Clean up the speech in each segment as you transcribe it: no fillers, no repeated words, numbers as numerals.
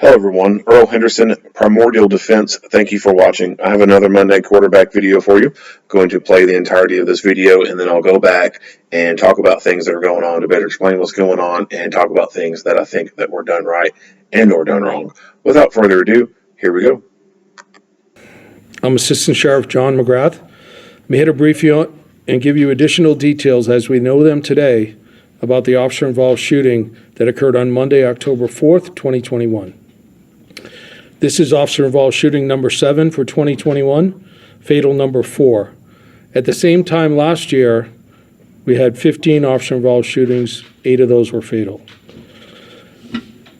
Hello everyone, Earl Henderson, Primordial Defense. Thank you for watching. I have another Monday quarterback video for you. I'm going to play the entirety of this video and then I'll go back and talk about things that are going on to better explain what's going on and talk about things that I think that were done right and or done wrong. Without further ado, here we go. I'm Assistant Sheriff John McGrath. I'm here to brief you and give you additional details as we know them today about the officer-involved shooting that occurred on Monday, October 4th, 2021. This is officer-involved shooting number 7 for 2021, fatal number 4. At the same time last year, we had 15 officer-involved shootings, 8 of those were fatal.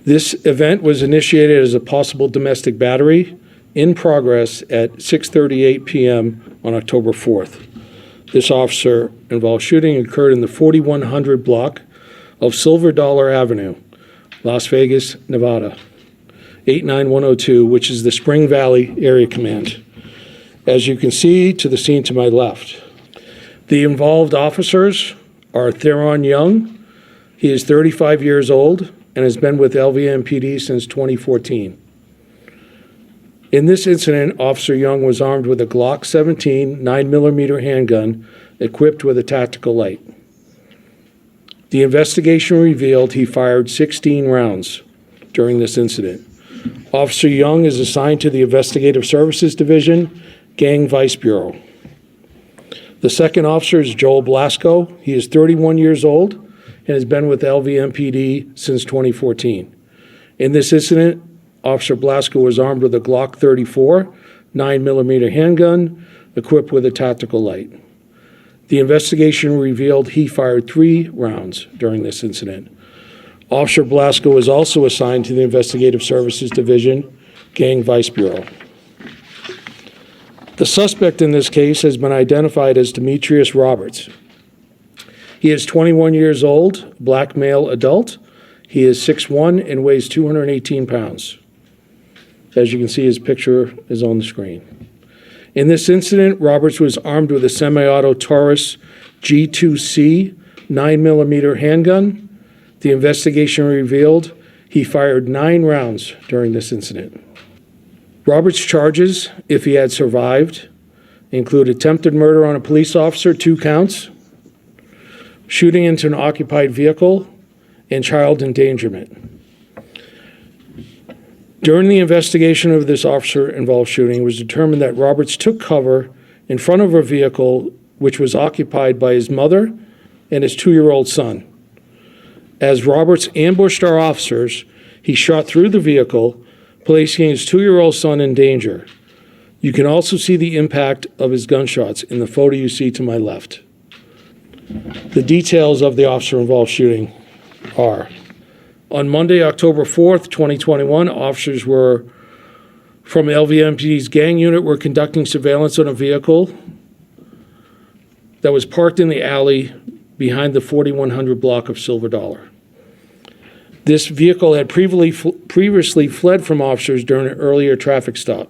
This event was initiated as a possible domestic battery in progress at 6:38 p.m. on October 4th. This officer-involved shooting occurred in the 4100 block of Silver Dollar Avenue, Las Vegas, Nevada. 89102, which is the Spring Valley Area Command. As you can see to the scene to my left, the involved officers are Theron Young. He is 35 years old and has been with LVMPD since 2014. In this incident, Officer Young was armed with a Glock 17 9mm handgun equipped with a tactical light. The investigation revealed he fired 16 rounds during this incident. Officer Young is assigned to the Investigative Services Division, Gang Vice Bureau. The second officer is Joel Blasco. He is 31 years old and has been with LVMPD since 2014. In this incident, Officer Blasco was armed with a Glock 34 9mm handgun equipped with a tactical light. The investigation revealed he fired 3 rounds during this incident. Officer Blasco is also assigned to the Investigative Services Division, Gang Vice Bureau. The suspect in this case has been identified as Demetrius Roberts. He is 21 years old, black male adult. He is 6'1" and weighs 218 pounds. As you can see, his picture is on the screen. In this incident, Roberts was armed with a semi-auto Taurus G2C 9mm handgun. The investigation revealed he fired 9 rounds during this incident. Roberts' charges, if he had survived, include attempted murder on a police officer, 2 counts, shooting into an occupied vehicle, and child endangerment. During the investigation of this officer-involved shooting, it was determined that Roberts took cover in front of a vehicle which was occupied by his mother and his 2-year-old son. As Roberts ambushed our officers, he shot through the vehicle, placing his 2-year-old son in danger. You can also see the impact of his gunshots in the photo you see to my left. The details of the officer-involved shooting are: on Monday, October 4th, 2021, officers were from LVMPD's gang unit were conducting surveillance on a vehicle that was parked in the alley behind the 4100 block of Silver Dollar. This vehicle had previously fled from officers during an earlier traffic stop.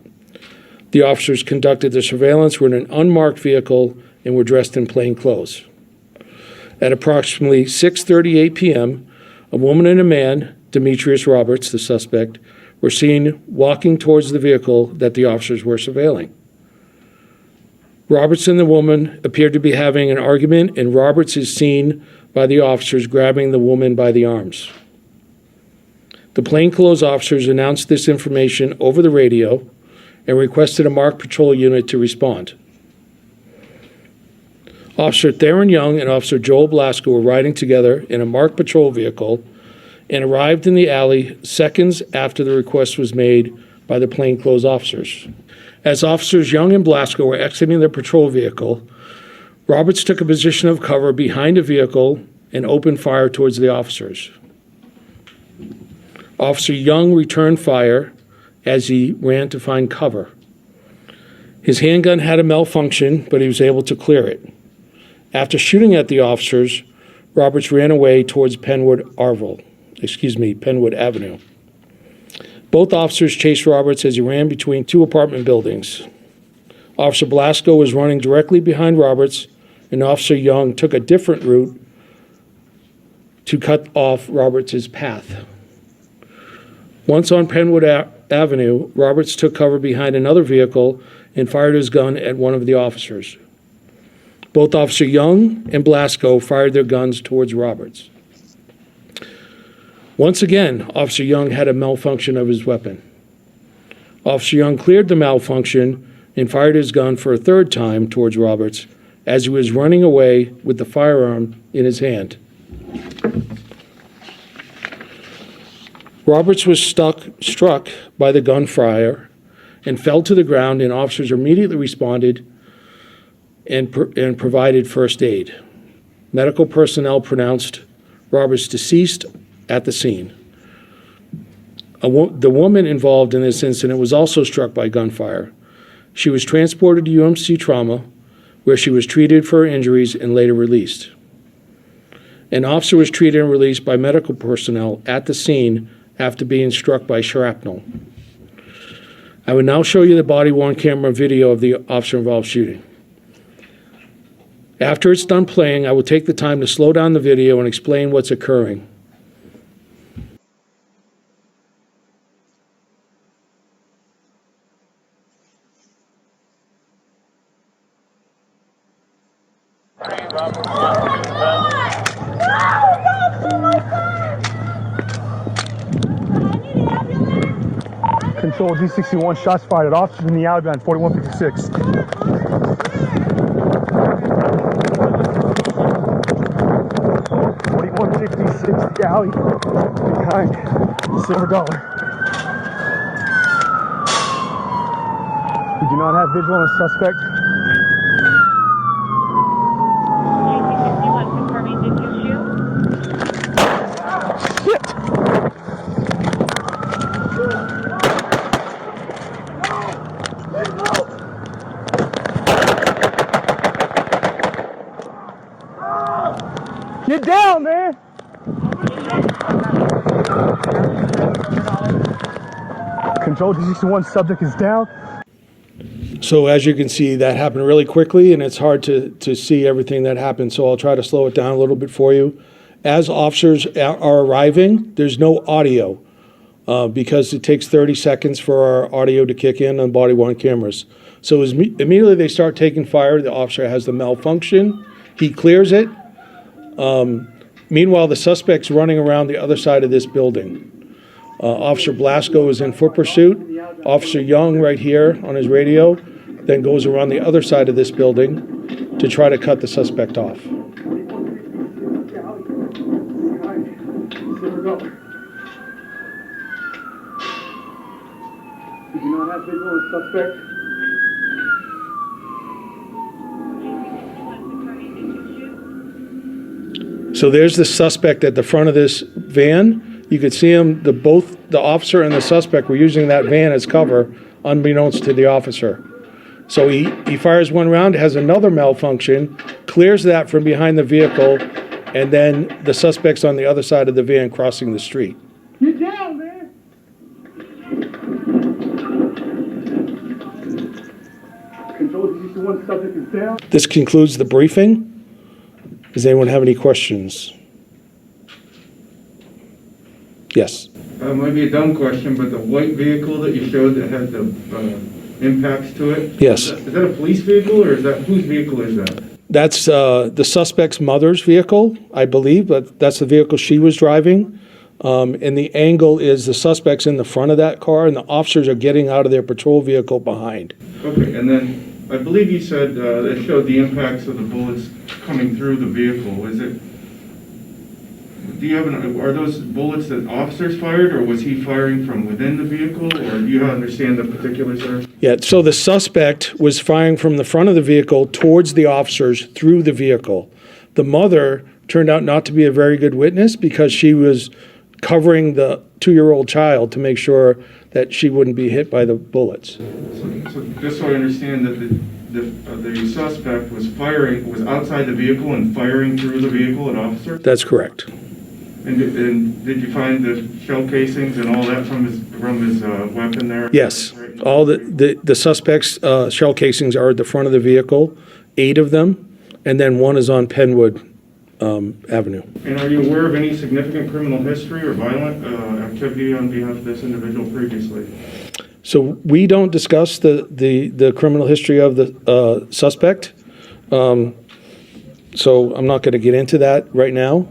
The officers conducted the surveillance were in an unmarked vehicle and were dressed in plain clothes. At approximately 6:38 p.m., a woman and a man, Demetrius Roberts, the suspect, were seen walking towards the vehicle that the officers were surveilling. Roberts and the woman appeared to be having an argument, and Roberts is seen by the officers grabbing the woman by the arms. The plainclothes officers announced this information over the radio and requested a marked patrol unit to respond. Officer Theron Young and Officer Joel Blasco were riding together in a marked patrol vehicle and arrived in the alley seconds after the request was made by the plainclothes officers. As Officers Young and Blasco were exiting their patrol vehicle, Roberts took a position of cover behind a vehicle and opened fire towards the officers. Officer Young returned fire as he ran to find cover. His handgun had a malfunction, but he was able to clear it. After shooting at the officers, Roberts ran away towards Penwood Avenue. Both officers chased Roberts as he ran between 2 apartment buildings. Officer Blasco was running directly behind Roberts, and Officer Young took a different route to cut off Roberts' path. Once on Penwood Avenue, Roberts took cover behind another vehicle and fired his gun at one of the officers. Both Officer Young and Blasco fired their guns towards Roberts. Once again, Officer Young had a malfunction of his weapon. Officer Young cleared the malfunction and fired his gun for a third time towards Roberts as he was running away with the firearm in his hand. Roberts was struck by the gunfire and fell to the ground, and officers immediately responded and provided first aid. Medical personnel pronounced Roberts deceased at the scene. The woman involved in this incident was also struck by gunfire. She was transported to UMC Trauma, where she was treated for her injuries and later released. An officer was treated and released by medical personnel at the scene after being struck by shrapnel. I will now show you the body-worn camera video of the officer-involved shooting. After it's done playing, I will take the time to slow down the video and explain what's occurring. Control G61, shots fired at officers in the alley behind 4156. The alley behind Silver Dollar. We do not have visual on a suspect. Confirming, did you shoot? Shit! Get down, man! Control G61, subject is down. So as you can see, that happened really quickly, and it's hard to see everything that happened, so I'll try to slow it down a little bit for you. As officers are arriving, there's no audio because it takes 30 seconds for our audio to kick in on body-worn cameras. So immediately they start taking fire, the officer has the malfunction, he clears it. Meanwhile, the suspect's running around the other side of this building. Officer Blasco is in foot pursuit. Officer Young right here on his radio then goes around the other side of this building to try to cut the suspect off. We do not have visual on the suspect. So there's the suspect at the front of this van. You could see him, both the officer and the suspect were using that van as cover, unbeknownst to the officer. So he fires one round, has another malfunction, clears that from behind the vehicle, and then the suspect's on the other side of the van crossing the street. Get down, man! Control G61, subject is down. This concludes the briefing. Does anyone have any questions? Yes. Might be a dumb question, but the white vehicle that you showed that had the impacts to it? Yes. Is that a police vehicle, or is that, whose vehicle is that? That's the suspect's mother's vehicle, I believe, but that's the vehicle she was driving. And the angle is the suspect's in the front of that car, and the officers are getting out of their patrol vehicle behind. Okay, and then I believe you said it showed the impacts of the bullets coming through the vehicle. Is it? Do you have are those bullets that officers fired, or was he firing from within the vehicle, or do you understand the particulars there? Yeah, so the suspect was firing from the front of the vehicle towards the officers through the vehicle. The mother turned out not to be a very good witness because she was covering the 2-year-old child to make sure that she wouldn't be hit by the bullets. So just so I understand that the suspect was outside the vehicle and firing through the vehicle at officers? That's correct. And did you find the shell casings and all that from his weapon there? Yes, all the suspect's shell casings are at the front of the vehicle, 8 of them, and then 1 is on Penwood avenue. And are you aware of any significant criminal history or violent activity on behalf of this individual previously? So we don't discuss the criminal history of the suspect. So I'm not going to get into that right now.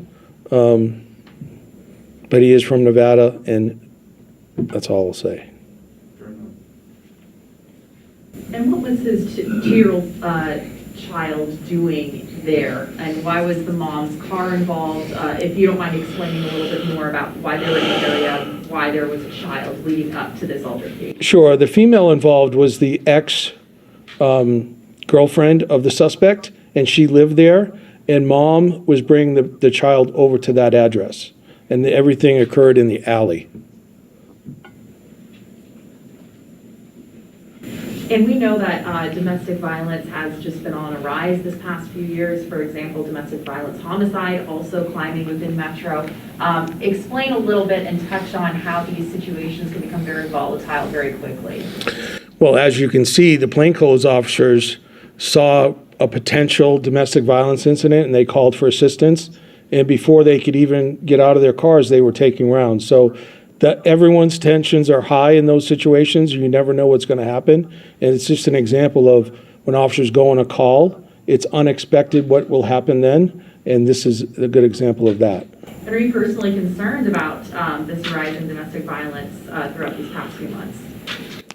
But he is from Nevada, and that's all I'll say. And what was his 2-year-old child doing there? And why was the mom's car involved? If you don't mind explaining a little bit more about why they were in the area, why there was a child leading up to this altercation. Sure. The female involved was the ex-girlfriend of the suspect, and she lived there. And mom was bringing the child over to that address. And everything occurred in the alley. And we know that domestic violence has just been on a rise this past few years. For example, domestic violence homicide also climbing within Metro. Explain a little bit and touch on how these situations can become very volatile very quickly. Well, as you can see, the plainclothes officers saw a potential domestic violence incident and they called for assistance. And before they could even get out of their cars, they were taking rounds. So that everyone's tensions are high in those situations. You never know what's going to happen. And it's just an example of when officers go on a call, it's unexpected what will happen then. And this is a good example of that. And are you personally concerned about this rise in domestic violence throughout these past few months?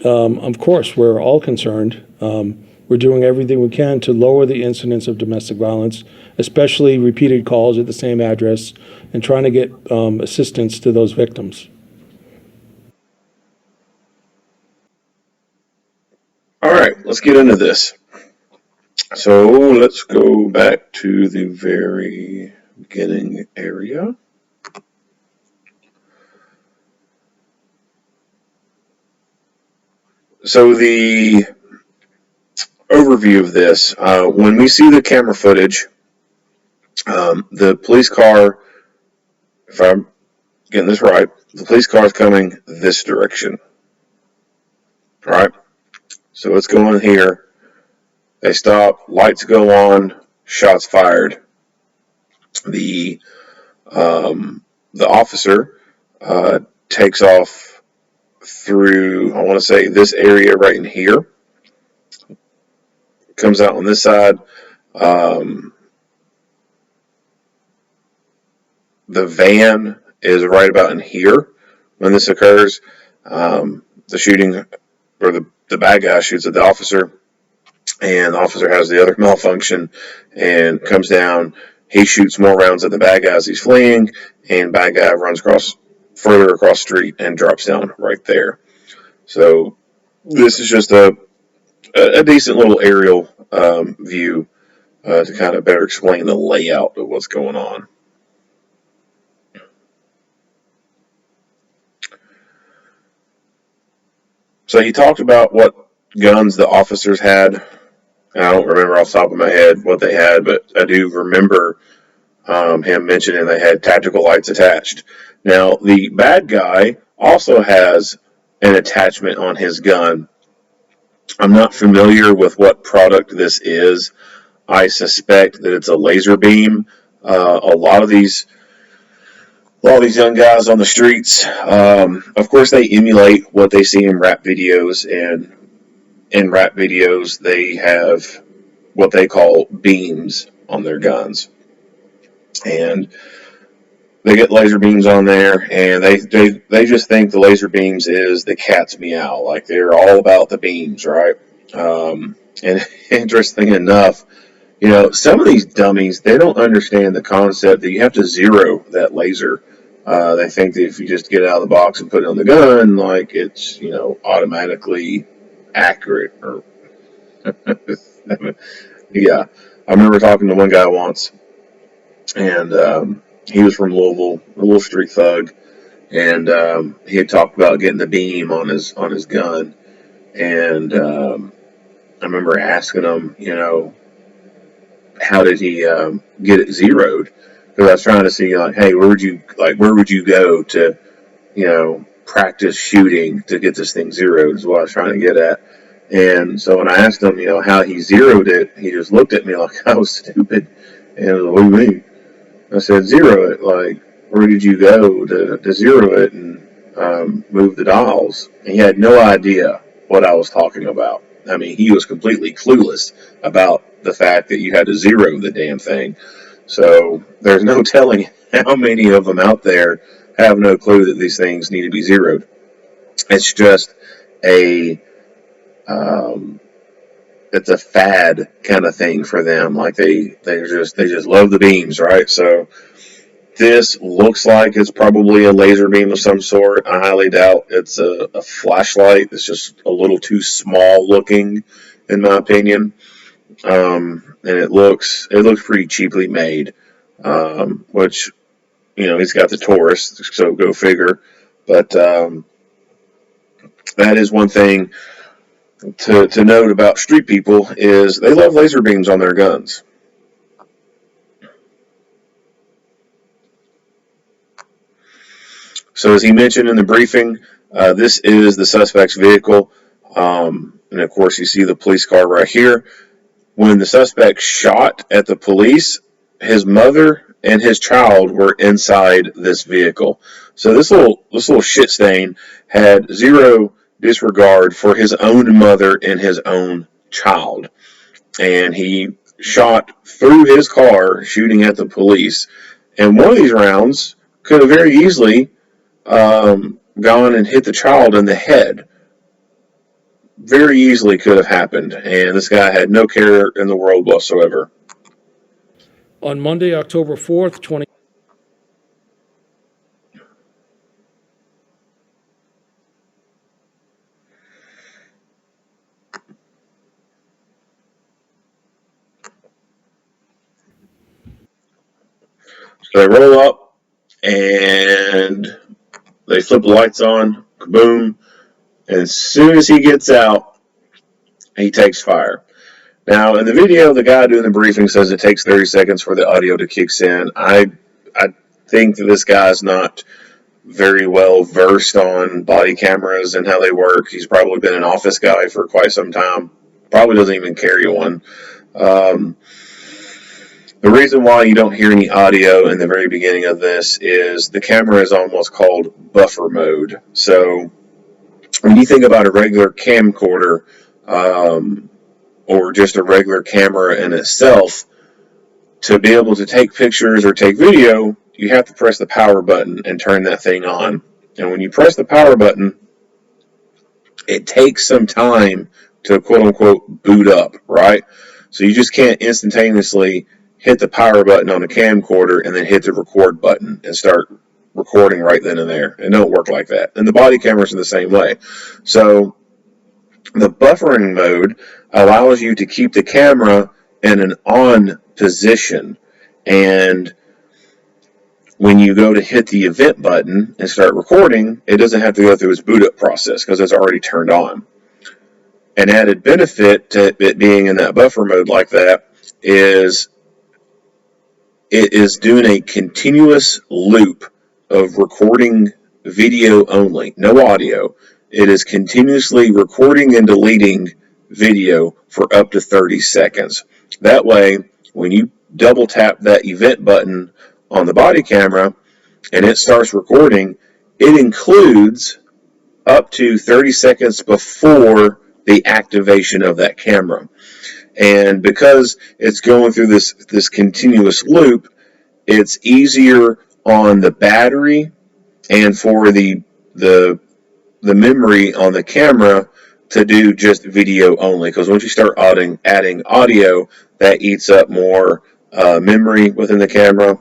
Of course, we're all concerned. We're doing everything we can to lower the incidence of domestic violence, especially repeated calls at the same address, and trying to get assistance to those victims. All right, let's get into this. So let's go back to the very beginning area. So the overview of this, when we see the camera footage, the police car, if I'm getting this right, the police car is coming this direction. All right, so it's going here. They stop, lights go on, shots fired. The officer takes off through, I want to say, this area right in here. Comes out on this side. The van is right about in here when this occurs. The shooting, or the bad guy shoots at the officer, and the officer has the other malfunction and comes down. He shoots more rounds at the bad guy as he's fleeing, and bad guy runs further across the street and drops down right there. So this is just a decent little aerial view to kind of better explain the layout of what's going on. So he talked about what guns the officers had. I don't remember off the top of my head what they had, but I do remember him mentioning they had tactical lights attached. Now, the bad guy also has an attachment on his gun. I'm not familiar with what product this is. I suspect that it's a laser beam. A lot of these young guys on the streets, of course, they emulate what they see in rap videos, and in rap videos, they have what they call beams on their guns, and they get laser beams on there, and they just think the laser beams is the cat's meow, like they're all about the beams, right? And interesting enough, you know, some of these dummies, they don't understand the concept that you have to zero that laser. They think that if you just get it out of the box and put it on the gun, like it's, you know, automatically accurate. Or yeah, I remember talking to one guy once, and he was from Louisville, a little street thug, and he had talked about getting the beam on his gun, and I remember asking him, you know, how did he get it zeroed? Because I was trying to see, like, hey, where would you go to, you know, practice shooting to get this thing zeroed? Is what I was trying to get at. And so when I asked him, you know, how he zeroed it, he just looked at me like I was stupid. And what do you mean? I said, zero it. Like, where did you go to zero it and move the dials? And he had no idea what I was talking about. I mean, he was completely clueless about the fact that you had to zero the damn thing. So there's no telling how many of them out there have no clue that these things need to be zeroed. It's just a um, it's a fad kind of thing for them. Like they just love the beams, right? So this looks like it's probably a laser beam of some sort. I highly doubt it's a flashlight. It's just a little too small looking, in my opinion. And it looks pretty cheaply made. Which he's got the Taurus, so go figure. But that is one thing to note about street people is they love laser beams on their guns. So as he mentioned in the briefing, this is the suspect's vehicle. And of course you see the police car right here. When the suspect shot at the police, his mother and his child were inside this vehicle. So this little shit stain had zero disregard for his own mother and his own child. And he shot through his car, shooting at the police. And one of these rounds could have very easily gone and hit the child in the head. Very easily could have happened. And this guy had no care in the world whatsoever. On Monday, October 4th, So they roll up and they flip the lights on, kaboom, and as soon as he gets out, he takes fire. Now, in the video, the guy doing the briefing says it takes 30 seconds for the audio to kick in. I think that this guy's not very well versed on body cameras and how they work. He's probably been an office guy for quite some time. Probably doesn't even carry one. The reason why you don't hear any audio in the very beginning of this is the camera is almost called buffer mode. So when you think about a regular camcorder or just a regular camera in itself, to be able to take pictures or take video, you have to press the power button and turn that thing on. And when you press the power button, it takes some time to quote-unquote boot up, right? So you just can't instantaneously hit the power button on a camcorder and then hit the record button and start recording right then and there. It don't work like that. And the body cameras are the same way. So the buffering mode allows you to keep the camera in an on position. And when you go to hit the event button and start recording, it doesn't have to go through its boot up process because it's already turned on. An added benefit to it being in that buffer mode like that is it is doing a continuous loop of recording video only, no audio. It is continuously recording and deleting video for up to 30 seconds. That way, when you double tap that event button on the body camera and it starts recording, it includes up to 30 seconds before the activation of that camera. And because it's going through this continuous loop, it's easier on the battery and for the memory on the camera to do just video only. Because once you start adding audio, that eats up more memory within the camera,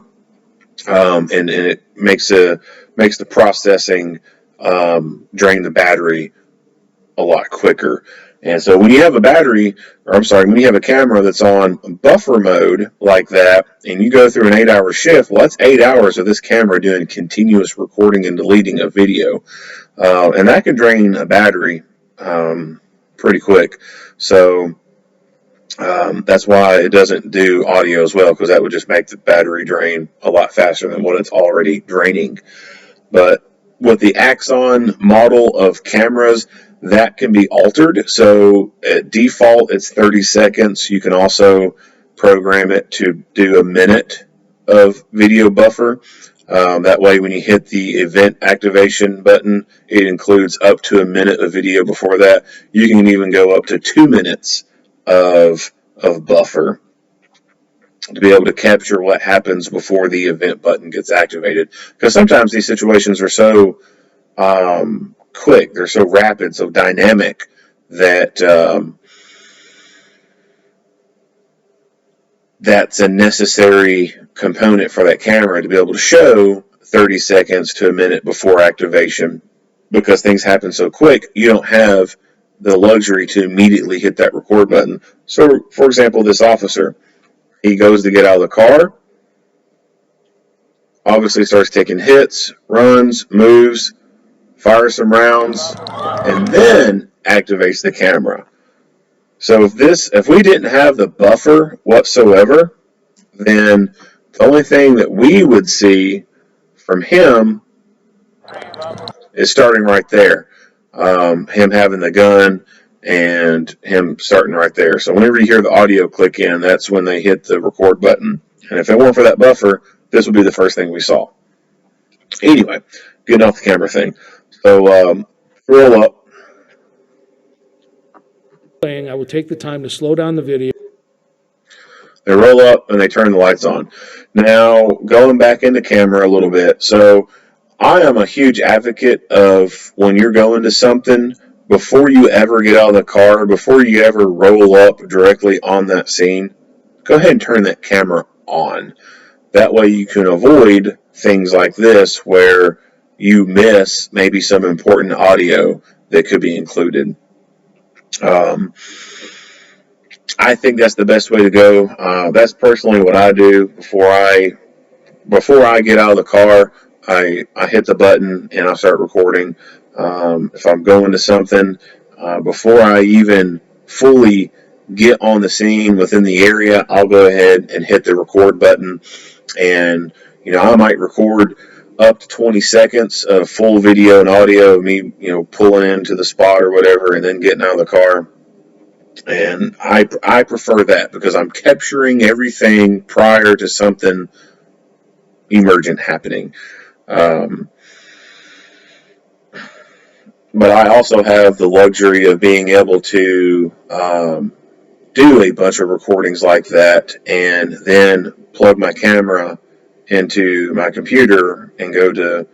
and it makes the processing drain the battery a lot quicker. And so when you have when you have a camera that's on buffer mode like that, and you go through an 8-hour shift, well, that's 8 hours of this camera doing continuous recording and deleting of video. And that can drain a battery pretty quick. So that's why it doesn't do audio as well, because that would just make the battery drain a lot faster than what it's already draining. But with the Axon model of cameras, that can be altered. So at default, it's 30 seconds. You can also program it to do a minute of video buffer. That way, when you hit the event activation button, it includes up to a minute of video before that. You can even go up to 2 minutes of buffer to be able to capture what happens before the event button gets activated. Because sometimes these situations are so quick, they're so rapid, so dynamic that that's a necessary component for that camera to be able to show 30 seconds to a minute before activation. Because things happen so quick, you don't have the luxury to immediately hit that record button. So, for example, this officer, he goes to get out of the car, obviously starts taking hits, runs, moves, fires some rounds, and then activates the camera. So if we didn't have the buffer whatsoever, then the only thing that we would see from him is starting right there. Him having the gun and him starting right there. So whenever you hear the audio click in, that's when they hit the record button. And if it weren't for that buffer, this would be the first thing we saw. Anyway, getting off the camera thing. So roll up. I will take the time to slow down the video. They roll up and they turn the lights on. Now, going back into camera a little bit. So I am a huge advocate of when you're going to something, before you ever get out of the car, before you ever roll up directly on that scene, go ahead and turn that camera on. That way you can avoid things like this where you miss maybe some important audio that could be included. I think that's the best way to go. That's personally what I do before I get out of the car. I hit the button and I start recording. If I'm going to something, before I even fully get on the scene within the area, I'll go ahead and hit the record button. And, I might record up to 20 seconds of full video and audio of me, pulling into the spot or whatever and then getting out of the car. And I prefer that because I'm capturing everything prior to something emergent happening. But I also have the luxury of being able to do a bunch of recordings like that and then plug my camera into my computer and go to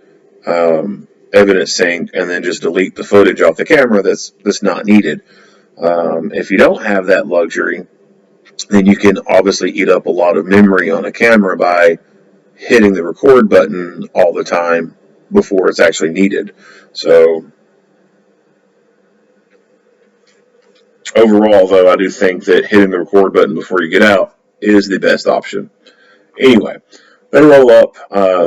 evidence sync and then just delete the footage off the camera that's not needed. If you don't have that luxury, then you can obviously eat up a lot of memory on a camera by hitting the record button all the time before it's actually needed. So overall, though, I do think that hitting the record button before you get out is the best option. Anyway, they roll up,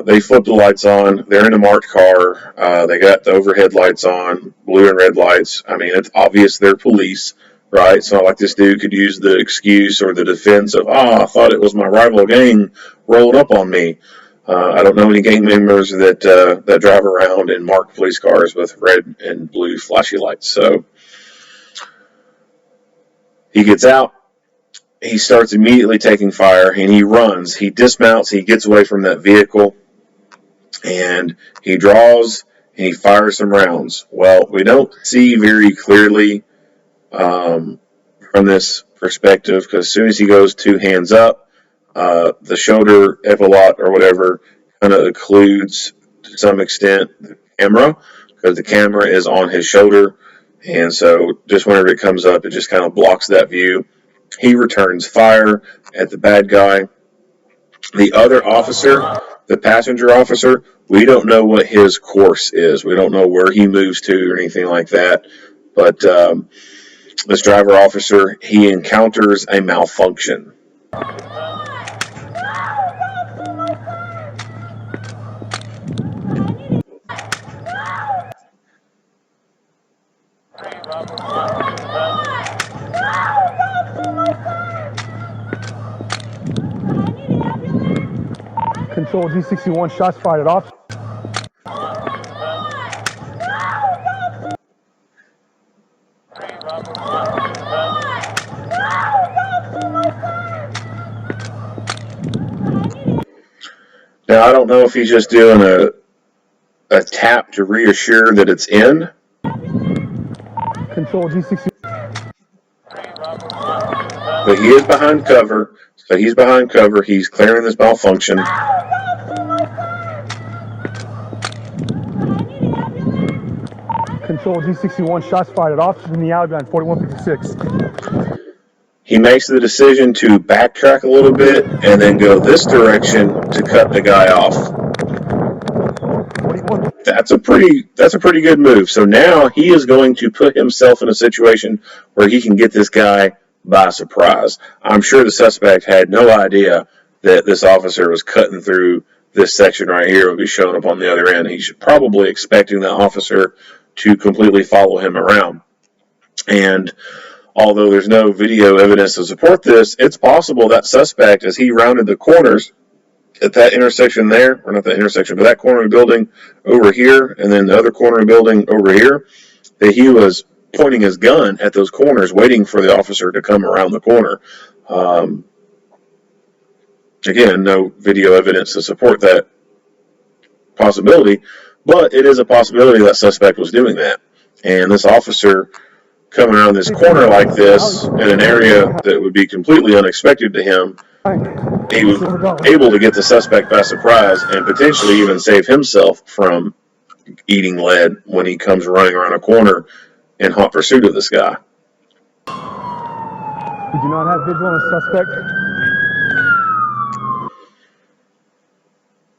they flip the lights on, they're in a marked car, they got the overhead lights on, blue and red lights. I mean, it's obvious they're police, right? It's not like this dude could use the excuse or the defense of, I thought it was my rival gang rolling up on me. I don't know any gang members that drive around in marked police cars with red and blue flashy lights. So he gets out. He starts immediately taking fire and he runs. He dismounts. He gets away from that vehicle and he draws and he fires some rounds. Well, we don't see very clearly from this perspective because as soon as he goes 2 hands up, the shoulder epaulette or whatever kind of occludes to some extent the camera because the camera is on his shoulder. And so just whenever it comes up, it just kind of blocks that view. He returns fire at the bad guy. The other officer, the passenger officer, we don't know what his course is. We don't know where he moves to or anything like that. But this driver officer, he encounters a malfunction. Control D61, shots fired off. I don't know if he's just doing a tap to reassure that it's in. Control G60. But he is behind cover. So he's behind cover. He's clearing this malfunction. Control G61, shots fired at officers in the alley on 4156. He makes the decision to backtrack a little bit and then go this direction to cut the guy off. That's a pretty good move. So now he is going to put himself in a situation where he can get this guy by surprise. I'm sure the suspect had no idea that this officer was cutting through this section right here, would be showing up on the other end. He's probably expecting the officer to completely follow him around. And although there's no video evidence to support this, it's possible that suspect, as he rounded the corners at that intersection there, or not that intersection, but that corner of the building over here, and then the other corner of the building over here, that he was pointing his gun at those corners, waiting for the officer to come around the corner. Again, no video evidence to support that possibility, but it is a possibility that suspect was doing that. And this officer coming around this corner like this in an area that would be completely unexpected to him, he was able to get the suspect by surprise and potentially even save himself from eating lead when he comes running around a corner in hot pursuit of this guy. We do not have visual on the suspect.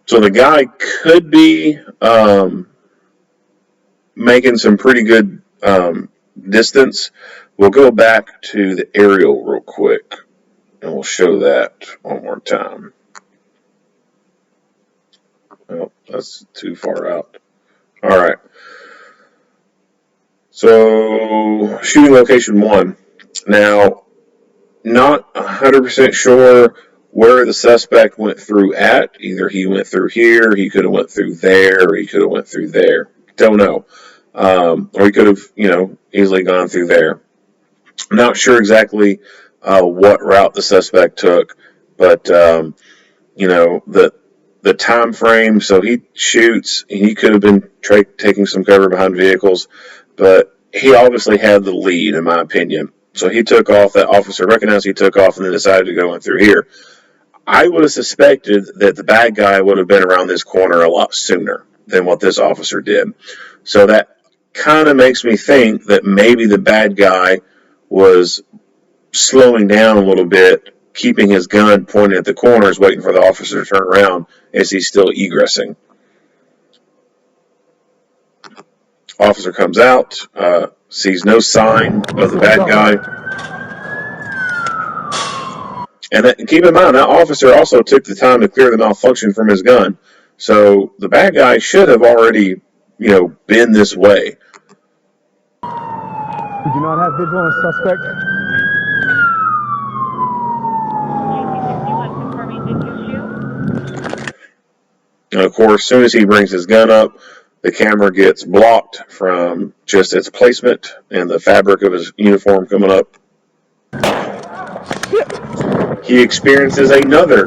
So the guy could be making some pretty good distance. We'll go back to the aerial real quick, and we'll show that one more time. Oh, that's too far out. All right. So, shooting location 1. Now, not 100% sure where the suspect went through at. Either he went through here, he could have went through there, or he could have went through there. Don't know. Or he could have, easily gone through there. I'm not sure exactly what route the suspect took, but the time frame. So he shoots. He could have been taking some cover behind vehicles, but he obviously had the lead, in my opinion. So he took off. That officer recognized he took off, and then decided to go in through here. I would have suspected that the bad guy would have been around this corner a lot sooner than what this officer did. So that kind of makes me think that maybe the bad guy was slowing down a little bit, keeping his gun pointed at the corners, waiting for the officer to turn around as he's still egressing. Officer comes out, sees no sign of the bad guy. And keep in mind, that officer also took the time to clear the malfunction from his gun. So the bad guy should have already, been this way. We do not have visual on the suspect. And of course, as soon as he brings his gun up, the camera gets blocked from just its placement and the fabric of his uniform coming up. He experiences another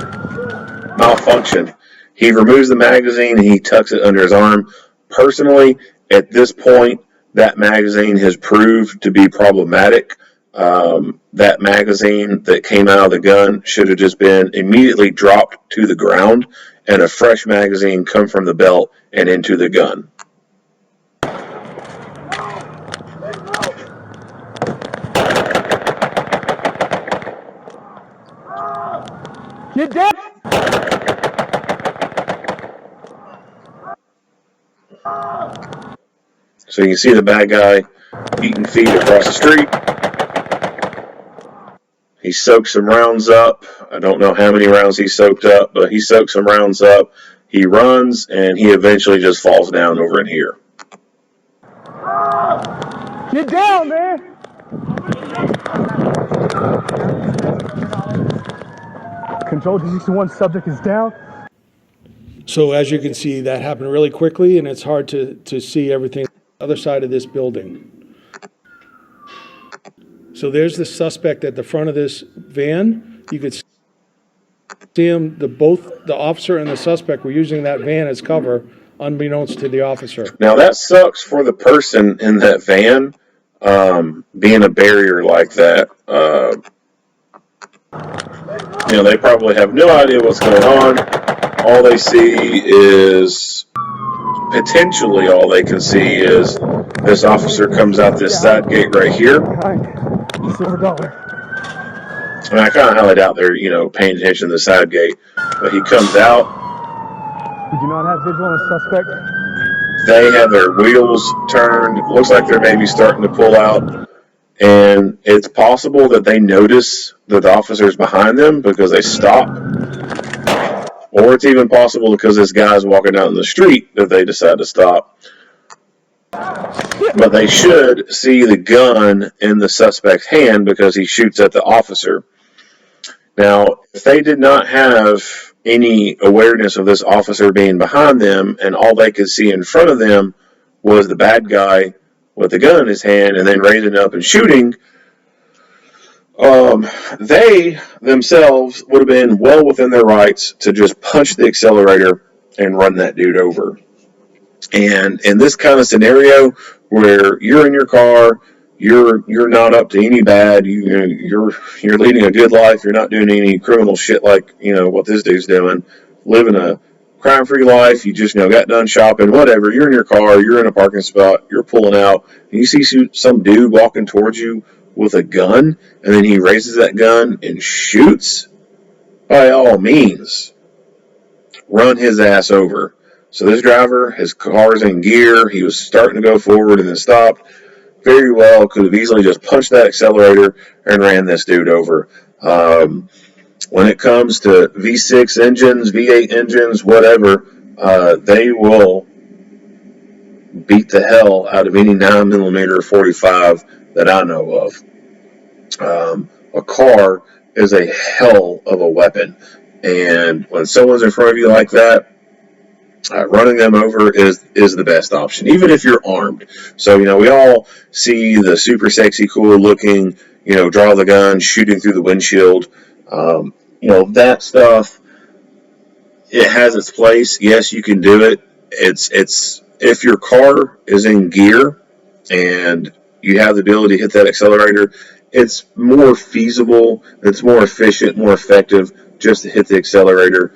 malfunction. He removes the magazine and he tucks it under his arm. Personally, at this point, that magazine has proved to be problematic. That magazine that came out of the gun should have just been immediately dropped to the ground and a fresh magazine come from the belt and into the gun. Get down! So you can see the bad guy beating feet across the street. He soaked some rounds up. I don't know how many rounds he soaked up, but he soaked some rounds up. He runs, and he eventually just falls down over in here. Get down, man! Control G61, subject is down. So as you can see, that happened really quickly, and it's hard to see everything on the other side of this building. So there's the suspect at the front of this van. You could see see him, both the officer and the suspect were using that van as cover, unbeknownst to the officer. Now that sucks for the person in that van, being a barrier like that. They probably have no idea what's going on. All they see is, potentially all they can see is, this officer comes out this side gate right here. Silver dollar. And I kind of highly doubt they're, paying attention to the side gate. But he comes out. We do not have visual on the suspect. They have their wheels turned. Looks like they're maybe starting to pull out. And it's possible that they notice that the officer's behind them because they stop. Or it's even possible because this guy's walking out in the street that they decide to stop. But they should see the gun in the suspect's hand because he shoots at the officer. Now, if they did not have any awareness of this officer being behind them and all they could see in front of them was the bad guy with the gun in his hand and then raising up and shooting, they themselves would have been well within their rights to just punch the accelerator and run that dude over. And in this kind of scenario where you're in your car, you're not up to any bad, you're leading a good life, you're not doing any criminal shit like what this dude's doing, living a crime-free life, you just got done shopping, whatever, you're in your car, you're in a parking spot, you're pulling out, and you see some dude walking towards you with a gun, and then he raises that gun and shoots, by all means, run his ass over. So this driver, his car's in gear, he was starting to go forward and then stopped. Very well could have easily just punched that accelerator and ran this dude over. When it comes to V6 engines, V8 engines, whatever, they will beat the hell out of any 9mm 45 that I know of. A car is a hell of a weapon, and when someone's in front of you like that, running them over is the best option, even if you're armed. So, we all see the super sexy, cool looking, draw the gun, shooting through the windshield. That stuff, it has its place. Yes, you can do it. It's if your car is in gear and you have the ability to hit that accelerator, it's more feasible, it's more efficient, more effective just to hit the accelerator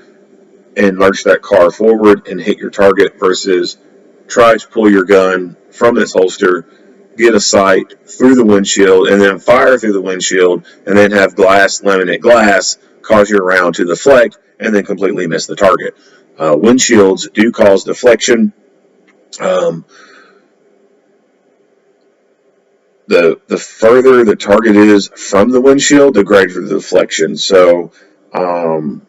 and lurch that car forward and hit your target versus try to pull your gun from its holster, get a sight through the windshield, and then fire through the windshield, and then have laminate glass cause your round to deflect and then completely miss the target. Windshields do cause deflection. The further the target is from the windshield, the greater the deflection. So, and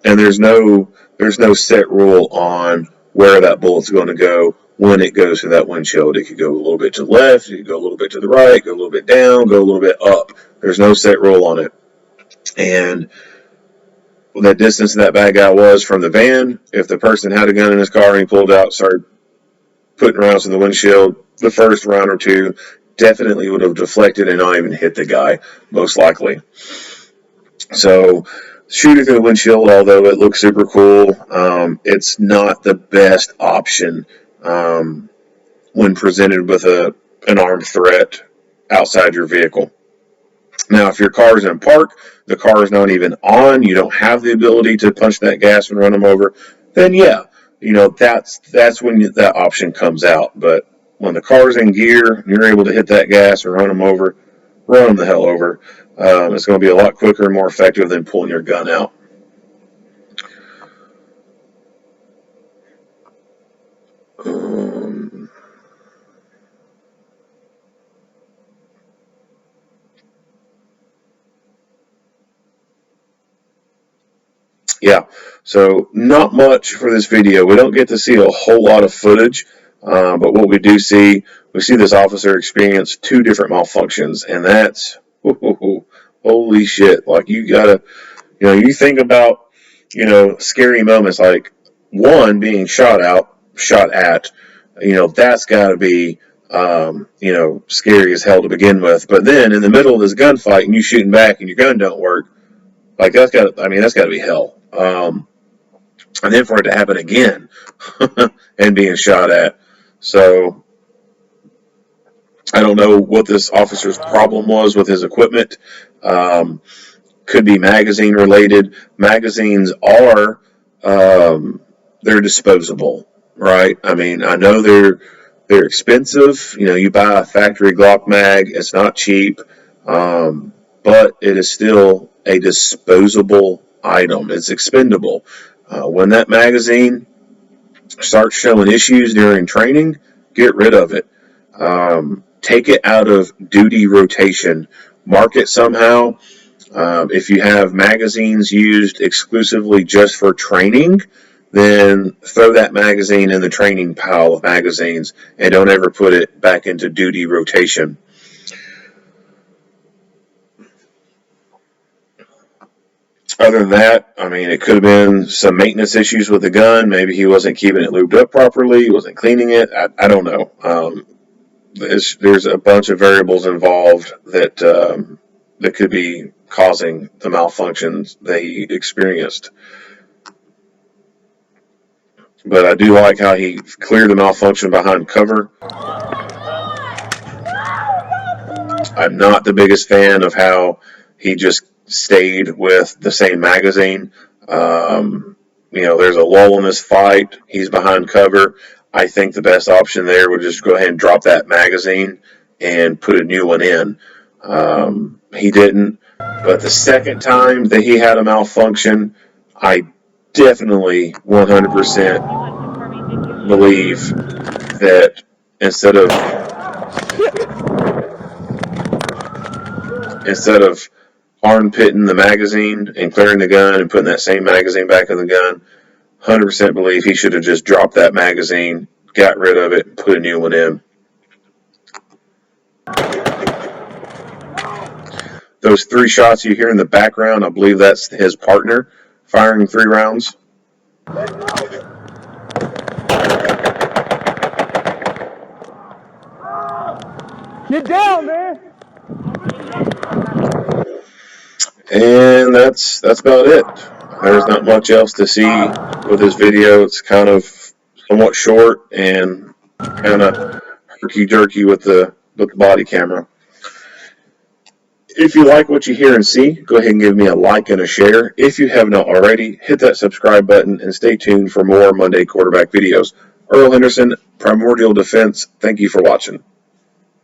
there's no set rule on where that bullet's going to go when it goes through that windshield. It could go a little bit to the left, it could go a little bit to the right, go a little bit down, go a little bit up. There's no set rule on it. And that distance that bad guy was from the van, if the person had a gun in his car and he pulled out, started putting rounds in the windshield, the first round or two definitely would have deflected and not even hit the guy, most likely. So, shooting through the windshield, although it looks super cool, it's not the best option when presented with an armed threat outside your vehicle. Now, if your car is in park, the car is not even on, you don't have the ability to punch that gas and run them over, then yeah, that's when that option comes out. But when the car's in gear and you're able to hit that gas and run them over, run them the hell over. It's going to be a lot quicker and more effective than pulling your gun out. Yeah, so not much for this video. We don't get to see a whole lot of footage, but what we do see, we see this officer experience 2 different malfunctions, and that's, holy shit. Like, you gotta, you think about, scary moments like one being shot at, that's gotta be, scary as hell to begin with. But then in the middle of this gunfight and you shooting back and your gun don't work, Like that's got to be hell. And then for it to happen again and being shot at. So I don't know what this officer's problem was with his equipment. Could be magazine related. Magazines are they're disposable, right? I mean, I know they're expensive. You know, you buy a factory Glock mag, it's not cheap, but it is still a disposable item. It's expendable. When that magazine starts showing issues during training, get rid of it. Take it out of duty rotation. Mark it somehow. If you have magazines used exclusively just for training, then throw that magazine in the training pile of magazines and don't ever put it back into duty rotation. Other than that, I mean, it could have been some maintenance issues with the gun. Maybe he wasn't keeping it lubed up properly. He wasn't cleaning it. I don't know. There's a bunch of variables involved that that could be causing the malfunctions that he experienced. But I do like how he cleared the malfunction behind cover. I'm not the biggest fan of how he just stayed with the same magazine. You know, there's a lull in this fight. He's behind cover. I think the best option there would just go ahead and drop that magazine and put a new one in. He didn't. But the second time that he had a malfunction, I definitely 100% believe that instead of armpitting the magazine and clearing the gun and putting that same magazine back in the gun, 100% believe he should have just dropped that magazine, got rid of it, and put a new one in. Those 3 shots you hear in the background, I believe that's his partner firing 3 rounds. Get down, man! And that's about it. There's not much else to see with this video. It's kind of somewhat short and kind of herky-jerky with the body camera. If you like what you hear and see, go ahead and give me a like and a share. If you have not already, hit that subscribe button and stay tuned for more Monday quarterback videos. Earl Henderson, Primordial Defense, thank you for watching.